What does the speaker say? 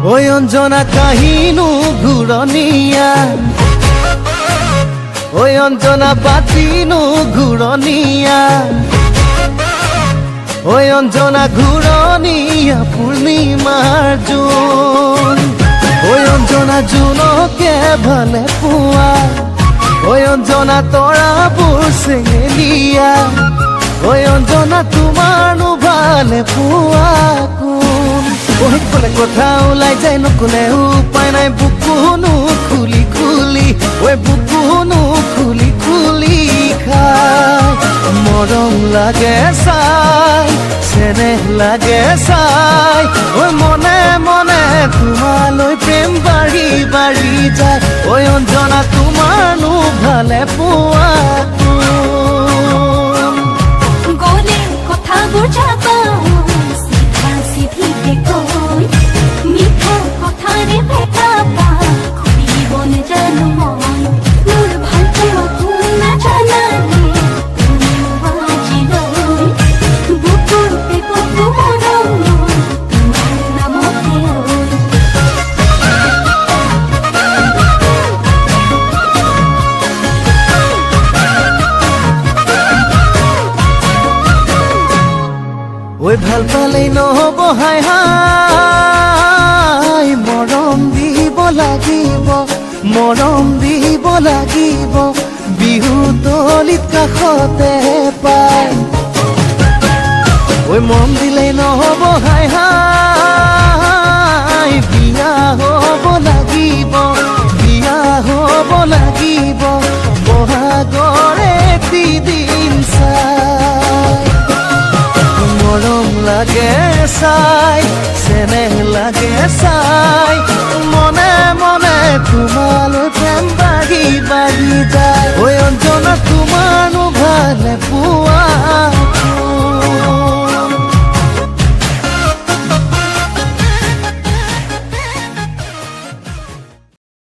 ঐ অঞ্জনা কাহিনু ঘূৰণীয়া ঐ অঞ্জনা বাতিনু ঘূৰণীয়া ঐ অঞ্জনা ঘূৰণীয়া পূৰ্ণিমাৰ জোন ঐ অঞ্জনা জোনকে ভালে পোৱা ঐ অঞ্জনা তৰাবোৰ চেঙেলীয়া ঐ অঞ্জনা তোমাৰনো ভালে পোৱা কোন বহি কলে কথা ওলাই যায় নকলে উপায় নাই বুকুনো খুলি খুলি ঐ বুকুনো খুলি খুলি খাই মৰম লাগে চাই চেনেহ লাগে চাই ঐ মনে মনে তোমালৈ প্ৰেম বাঢ়ি বাঢ়ি যায় ঐ অঞ্জনা তোমাৰনো ভালে পোৱা গলে কথাবোৰ যাবা চিধা চিধিকে কৈ মিঠা কথাৰে ভেটাবা খুলিব নেজানো মই মোৰ ভাল পোৱা কোন নাজানানে আজিলৈ বুকুতে কতো মৰম তোমাৰ নামতে ঐ ভাল পালেই নহ'ব হাই হাই মৰম দিব লাগিব মৰম দিব লাগিব বিহু তলিত কাষতে পাই ঐ মৰম দিলেই নহ'ব হাই হাই বিয়া হ'ব লাগিব বিয়া হ'ব লাগিব বহাগৰে এদিন চাই মৰম লাগে চাই চেনেহ লাগে চাই মনে মনে তোমালৈ প্ৰেম বাঢ়ি বাঢ়ি যায় ঐ অঞ্জনা তোমাৰনো ভালে পোৱা